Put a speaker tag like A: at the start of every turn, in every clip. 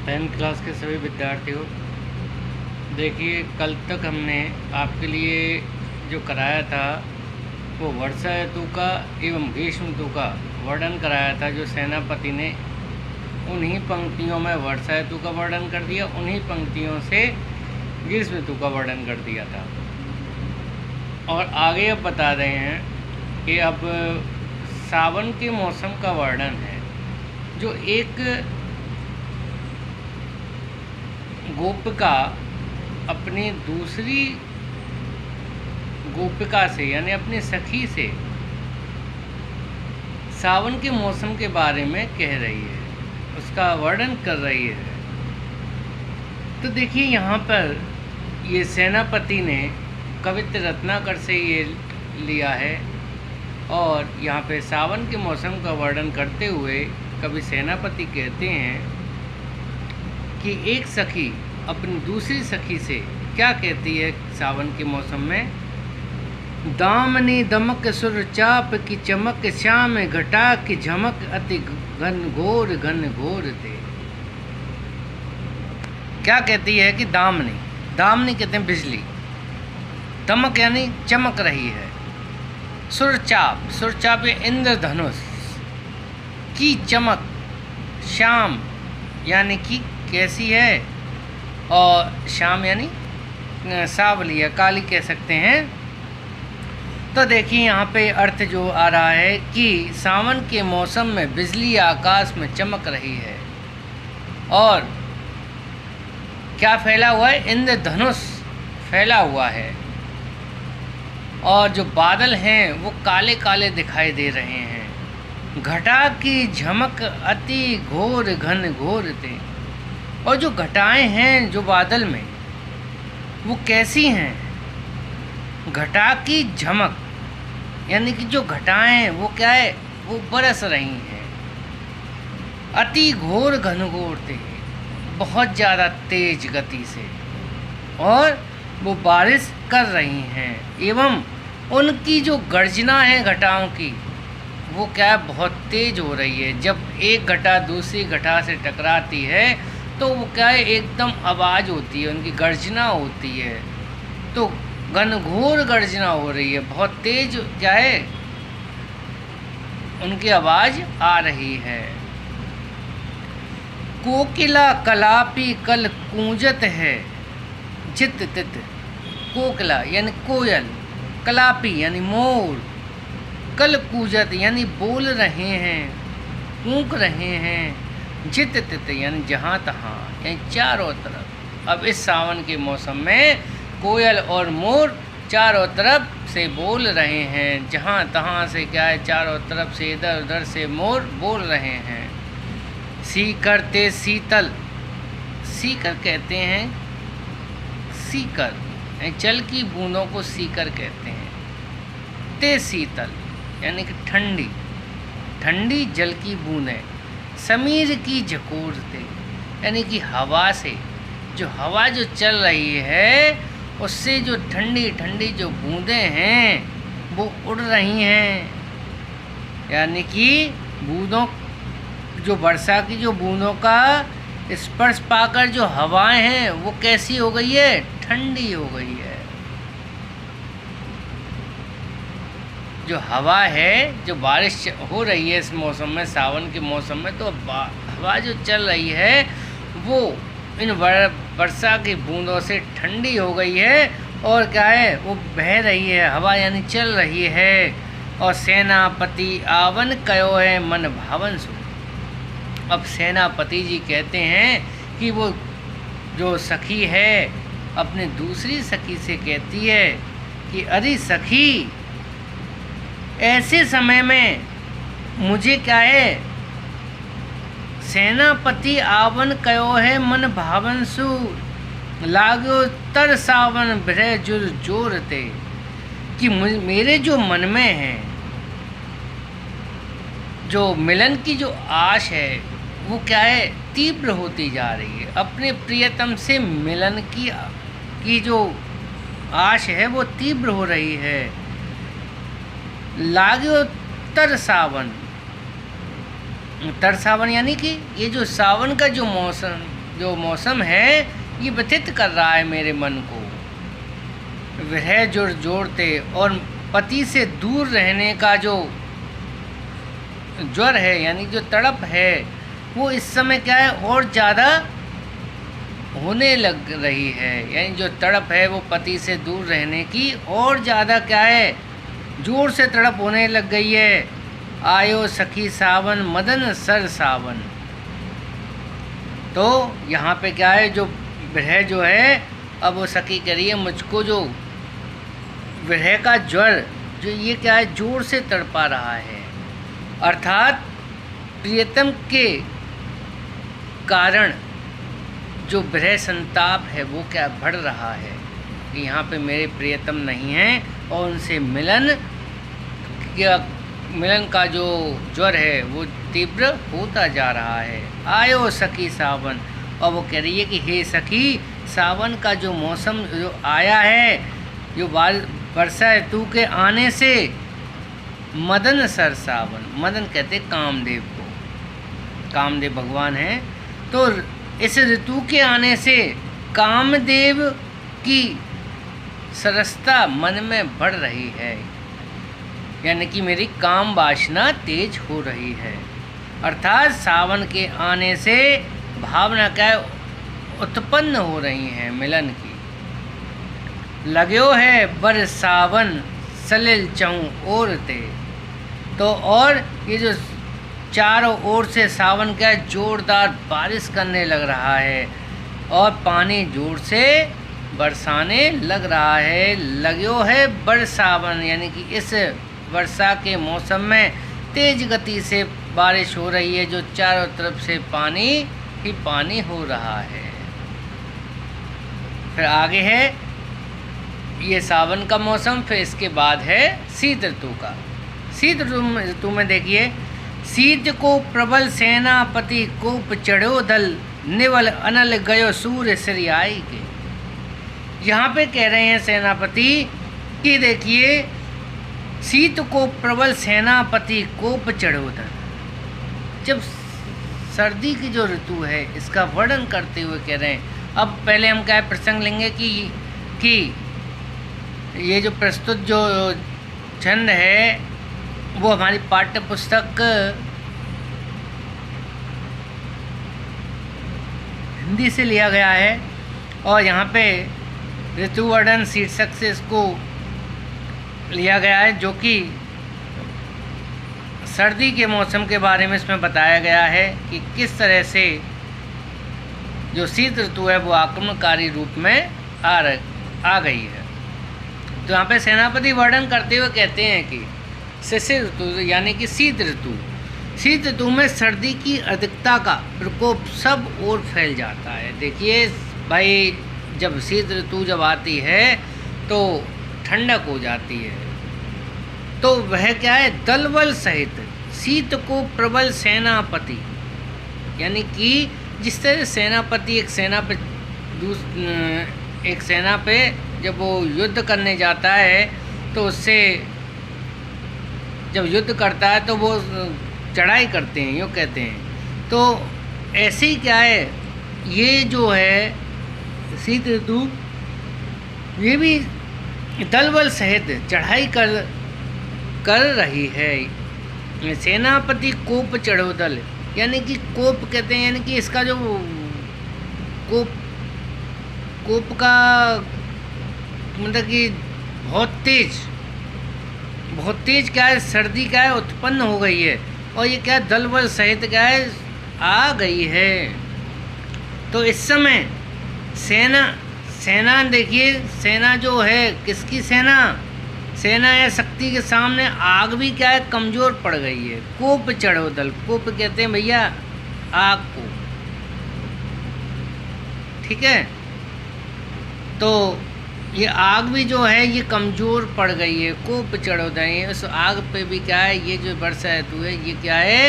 A: 10th class के सभी विद्यार्थियों, देखिए कल तक हमने आपके लिए जो कराया था वो वर्षा ऋतु का एवं ग्रीष्म ऋतु का वर्णन कराया था। जो सेनापति ने उन्हीं पंक्तियों में वर्षा ऋतु का वर्णन कर दिया, उन्हीं पंक्तियों से ग्रीष्म ऋतु का वर्णन कर दिया था। और आगे अब बता रहे हैं कि अब सावन के मौसम का वर्णन है। जो एक गोपिका अपनी दूसरी गोपिका से यानी अपनी सखी से सावन के मौसम के बारे में कह रही है, उसका वर्णन कर रही है। तो देखिए यहाँ पर ये सेनापति ने कवित्र रत्नाकर से ये लिया है और यहाँ पे सावन के मौसम का वर्णन करते हुए कवि सेनापति कहते हैं कि एक सखी अपनी दूसरी सखी से क्या कहती है सावन के मौसम में। दामनी दमक सुर चाप की चमक, श्याम घटा की झमक, अति घन घोर दे। क्या कहती है कि दामनी, दामनी कहते हैं बिजली, दमक यानी चमक रही है, सुरचाप, सुरचाप इंद्रधनुष की चमक, श्याम यानी कि कैसी है, और श्याम यानी सावली या काली कह सकते हैं। तो देखिए यहाँ पे अर्थ जो आ रहा है कि सावन के मौसम में बिजली आकाश में चमक रही है और क्या फैला हुआ है, इंद्रधनुष फैला हुआ है और जो बादल हैं वो काले काले दिखाई दे रहे हैं। घटा की झमक अति घोर घन घोर थे। और जो घटाएं हैं जो बादल में वो कैसी हैं, घटा की झमक यानी कि जो घटाएं हैं वो क्या है, वो बरस रही हैं। अति घोर घनघोर थे, बहुत ज़्यादा तेज गति से, और वो बारिश कर रही हैं। एवं उनकी जो गर्जना है घटाओं की वो क्या है, बहुत तेज हो रही है। जब एक घटा दूसरी घटा से टकराती है तो वो क्या है, एकदम आवाज़ होती है, उनकी गर्जना होती है। तो घनघोर गर्जना हो रही है, बहुत तेज क्या है, उनकी आवाज़ आ रही है। कोकिला कलापी कल कूंजत है, चित तित। कोकिला यानी कोयल, कलापी यानी मोर, कल कूजत यानी बोल रहे हैं, कूक रहे हैं, जित तित यानी जहाँ तहाँ यानी चारों तरफ। अब इस सावन के मौसम में कोयल और मोर चारों तरफ से बोल रहे हैं, जहाँ तहाँ से क्या है, चारों तरफ से इधर उधर से मोर बोल रहे हैं। सीकर ते शीतल, सीकर कहते हैं, सीकर जल की बूंदों को सीकर कहते हैं। ते शीतल यानी कि ठंडी, ठंडी जल की बूंदें। समीर की झकोर थे यानी कि हवा से, जो हवा जो चल रही है उससे जो ठंडी ठंडी जो बूंदें हैं वो उड़ रही हैं। यानी कि बूंदों, जो वर्षा की जो बूंदों का स्पर्श पाकर जो हवाएं हैं वो कैसी हो गई है, ठंडी हो गई है। जो हवा है, जो बारिश हो रही है इस मौसम में, सावन के मौसम में, तो हवा जो चल रही है वो इन वर्षा की बूंदों से ठंडी हो गई है और क्या है, वो बह रही है, हवा यानी चल रही है। और सेनापति आवन कयो है मन भावन सो। अब सेनापति जी कहते हैं कि वो जो सखी है अपनी दूसरी सखी से कहती है कि अरे सखी, ऐसे समय में मुझे क्या है, सेनापति आवन कयो है मन भावन सु, लागो तर सावन भ्रय जुर जोर ते। कि मेरे जो मन में है, जो मिलन की जो आश है वो क्या है, तीव्र होती जा रही है। अपने प्रियतम से मिलन की जो आश है वो तीव्र हो रही है। लाग्यो तर सावन, तर सावन यानी कि ये जो सावन का जो मौसम जो मौसम है ये व्यथित कर रहा है मेरे मन को। वह जोड़ते और पति से दूर रहने का जो ज्वर है यानी जो तड़प है वो इस समय क्या है और ज़्यादा होने लग रही है। यानी जो तड़प है वो पति से दूर रहने की और ज़्यादा क्या है जोर से तड़प होने लग गई है। आयो सखी सावन मदन सर सावन। तो यहाँ पे क्या है जो विरह जो है अब वो सखी कह रही है मुझको जो विरह का ज्वर जो ये क्या है जोर से तड़पा रहा है। अर्थात प्रियतम के कारण जो विरह संताप है वो क्या बढ़ रहा है कि यहाँ पे मेरे प्रियतम नहीं हैं और उनसे मिलन का जो ज्वर है वो तीव्र होता जा रहा है। आयो सखी सावन। और वो कह रही है कि हे सखी सावन का जो मौसम जो आया है जो वर्षा ऋतु के आने से मदन सर सावन। मदन कहते कामदेव को, कामदेव भगवान हैं। तो इस ऋतु के आने से कामदेव की सरसता मन में बढ़ रही है यानी कि मेरी काम वासना तेज हो रही है। अर्थात सावन के आने से भावना क्या उत्पन्न हो रही हैं मिलन की। लाग्यो है बर सावन सलिल चहु ओर ते। तो और ये जो चारों ओर से सावन का जोरदार बारिश करने लग रहा है और पानी जोर से बरसाने लग रहा है। लाग्यो है बर सावन यानी कि इस वर्षा के मौसम में तेज गति से बारिश हो रही है जो चारों तरफ से पानी ही पानी हो रहा है। फिर आगे है ये सावन का मौसम। फिर इसके बाद है शीत ऋतु का। शीत ऋतु में देखिए शीत को प्रबल सेनापति कोप चढ़ो दल निवल अनल गयो सूर्य श्रियाई के। यहाँ पे कह रहे हैं सेनापति कि देखिए शीत को प्रबल सेनापति कोप चढ़ो दल। जब सर्दी की जो ऋतु है इसका वर्णन करते हुए कह रहे हैं। अब पहले हम क्या प्रसंग लेंगे कि ये जो प्रस्तुत जो छंद है वो हमारी पाठ्य पुस्तक हिंदी से लिया गया है और यहाँ पे ऋतु वर्णन शीर्षक से इसको लिया गया है जो कि सर्दी के मौसम के बारे में इसमें बताया गया है कि किस तरह से जो शीत ऋतु है वो आक्रमणकारी रूप में आ गई है। तो यहाँ पे सेनापति वर्णन करते हुए कहते हैं कि शिशिर ऋतु यानी कि शीत ऋतु। शीत ऋतु में सर्दी की अधिकता का प्रकोप सब ओर फैल जाता है। देखिए भाई जब शीत ऋतु जब आती है तो ठंडक हो जाती है। तो वह क्या है दलबल सहित शीत को प्रबल सेनापति यानी कि जिस तरह सेनापति एक सेना पे जब वो युद्ध करने जाता है तो उससे जब युद्ध करता है तो वो चढ़ाई करते हैं यूँ कहते हैं। तो ऐसे ही क्या है ये जो है शीत ऋतु ये भी दलबल सहित चढ़ाई कर रही है। सेनापति कोप चढ़ो दल यानी कि कोप कहते हैं यानी कि इसका जो कोप का मतलब कि बहुत तेज क्या है सर्दी क्या है उत्पन्न हो गई है और ये क्या दलबल सहित क्या है आ गई है। तो इस समय सेना देखिए सेना जो है किसकी सेना या शक्ति के सामने आग भी क्या है कमज़ोर पड़ गई है। कोप चढ़ो दल कोप कहते हैं भैया आग को, ठीक है। तो ये आग भी जो है ये कमज़ोर पड़ गई है। कोप चढ़ो दल उस आग पे भी क्या है ये जो वर्षा ऋतु है ये क्या है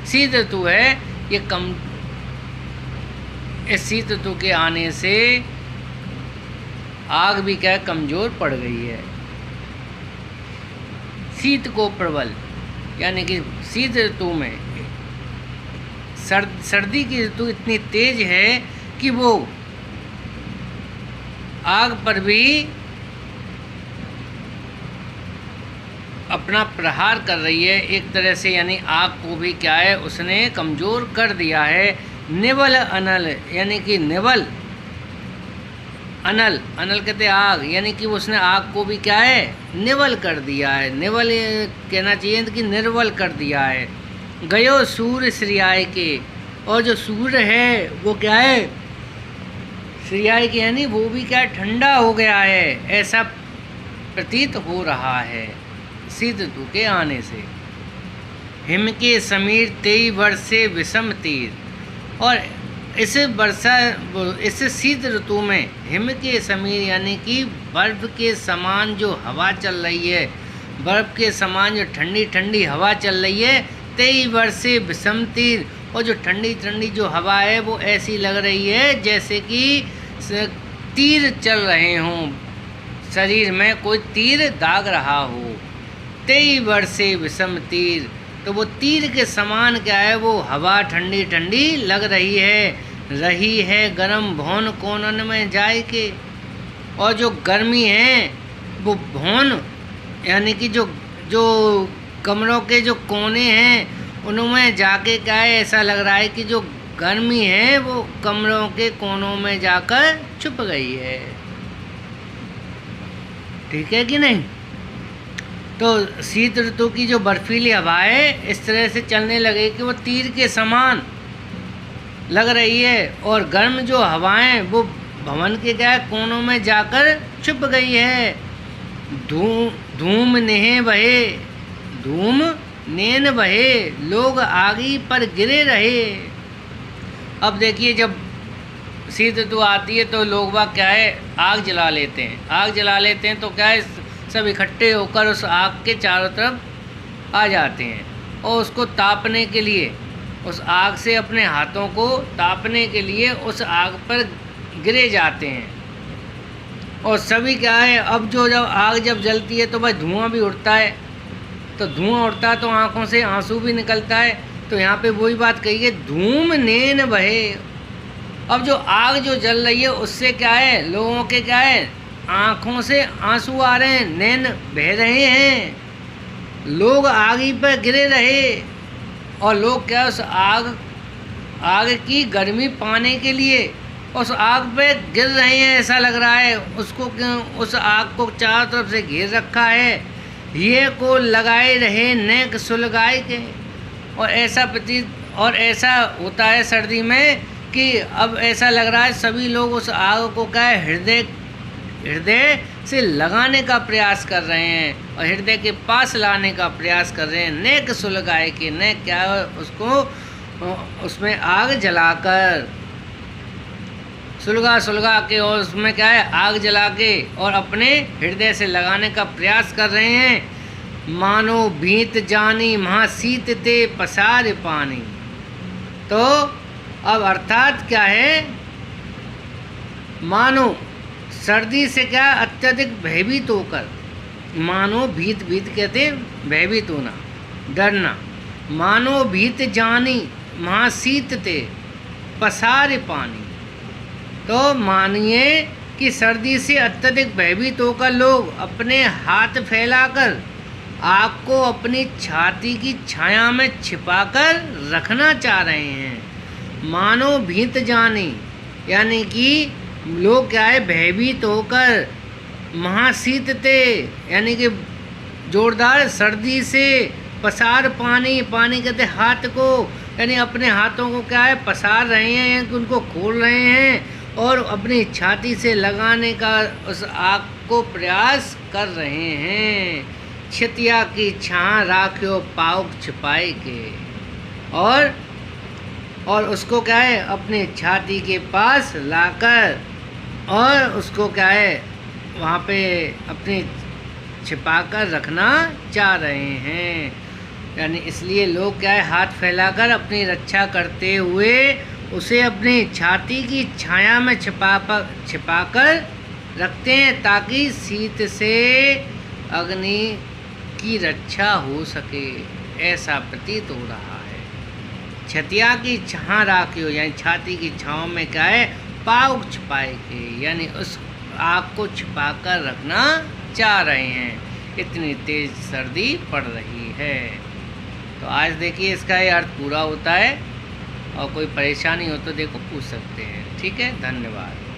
A: शीत ऋतु है ये इस शीत ऋतु के आने से आग भी क्या है कमज़ोर पड़ गई है। शीत को प्रबल यानी कि शीत ऋतु में सर्दी की ऋतु इतनी तेज है कि वो आग पर भी अपना प्रहार कर रही है एक तरह से, यानी आग को भी क्या है उसने कमज़ोर कर दिया है। निवल अनल, यानी कि निवल अनल, अनल कहते आग, यानी कि उसने आग को भी क्या है निवल कर दिया है। निवल कहना चाहिए कि निर्वल कर दिया है। गयो सूर्य श्रियाय के, और जो सूर्य है वो क्या है श्रियाय के, यानी वो भी क्या ठंडा हो गया है, ऐसा प्रतीत हो रहा है शीत ऋतु के आने से। हिम के समीर तेई वर्षे विषम तीर, और इस शीत ऋतु में हिम के समीर यानी कि बर्फ़ के समान जो हवा चल रही है, बर्फ़ के समान जो ठंडी ठंडी हवा चल रही है, तेई वर्षे विषम तीर, और जो ठंडी ठंडी जो हवा है वो ऐसी लग रही है जैसे कि तीर चल रहे हों, शरीर में कोई तीर दाग रहा हो। तेई वर्षे विषम तीर, तो वो तीर के समान क्या है वो हवा ठंडी ठंडी लग रही है गरम भौन कोनन में जाए के, और जो गर्मी है वो भौन यानी कि जो कमरों के जो कोने हैं उनमें जाके क्या है ऐसा लग रहा है कि जो गर्मी है वो कमरों के कोनों में जाकर छुप गई है। ठीक है कि नहीं? तो शीत ऋतु की जो बर्फीली हवाएं इस तरह से चलने लगे कि वो तीर के समान लग रही है, और गर्म जो हवाएं वो भवन के क्या कोनों में जाकर छुप गई है। धूम नेह बहे, धूम नेन बहे, लोग आगी पर गिरे रहे। अब देखिए जब शीत ऋतु आती है तो लोग बाग क्या है आग जला लेते हैं, आग जला लेते हैं तो क्या है सब इकट्ठे होकर उस आग के चारों तरफ आ जाते हैं, और उसको तापने के लिए, उस आग से अपने हाथों को तापने के लिए उस आग पर गिरे जाते हैं। और सभी क्या है अब जब आग जब जलती है तो भाई धुआं भी उड़ता है, तो धुआं उड़ता है तो आँखों से आंसू भी निकलता है। तो यहाँ पे वही बात कही है धूम नेन बहे। अब जो आग जो जल रही है उससे क्या है लोगों के क्या है आँखों से आंसू आ रहे हैं, नैन बह रहे हैं, लोग आग ही पर गिरे रहे, और लोग क्या उस आग की गर्मी पाने के लिए उस आग पे गिर रहे हैं। ऐसा लग रहा है उसको उस आग को चारों तरफ से घेर रखा है, ये को लगाए रहे नेक सुलगाए के। और ऐसा होता है सर्दी में कि अब ऐसा लग रहा है सभी लोग उस आग को क्या है हृदय से लगाने का प्रयास कर रहे हैं और हृदय के पास लाने का प्रयास कर रहे हैं। नेक सुलगाए के, नेक क्या है उसको उसमें आग जलाकर सुलगा के, और उसमें क्या है आग जला के और अपने हृदय से लगाने का प्रयास कर रहे हैं। मानो भीत जानी महासीत ते पसार पानी। तो अब अर्थात क्या है मानो सर्दी से क्या अत्यधिक भयभीत होकर, मानो भीत कहते हैं भयभीत होना डरना, मानो भीत जानी महासीत ते पसार पानी। तो मानिए कि सर्दी से अत्यधिक भयभीत होकर लोग अपने हाथ फैलाकर आग को अपनी छाती की छाया में छिपाकर रखना चाह रहे हैं। मानो भीत जानी यानी कि लोग क्या है भयभीत होकर महाशीत ते यानी कि जोरदार सर्दी से पसार पानी कहते हाथ को, यानी अपने हाथों को क्या है पसार रहे हैं यानी कि उनको खोल रहे हैं और अपनी छाती से लगाने का उस आग को प्रयास कर रहे हैं। छितिया की छाँ राख्यो पाउक छिपाए के, और उसको क्या है अपने छाती के पास लाकर और उसको क्या है वहाँ पे अपने छिपाकर रखना चाह रहे हैं। यानी इसलिए लोग क्या है हाथ फैलाकर अपनी रक्षा करते हुए उसे अपनी छाती की छाया में छिपाकर रखते हैं ताकि शीत से अग्नि की रक्षा हो सके, ऐसा प्रतीत हो रहा है। छतिया की छाँ राखियो, यानी छाती की छाँव में क्या है, पाउक छुपाए के, यानी उस आग को छुपा कर रखना चाह रहे हैं, इतनी तेज सर्दी पड़ रही है। तो आज देखिए इसका ये अर्थ पूरा होता है, और कोई परेशानी हो तो देखो पूछ सकते हैं। ठीक है, धन्यवाद।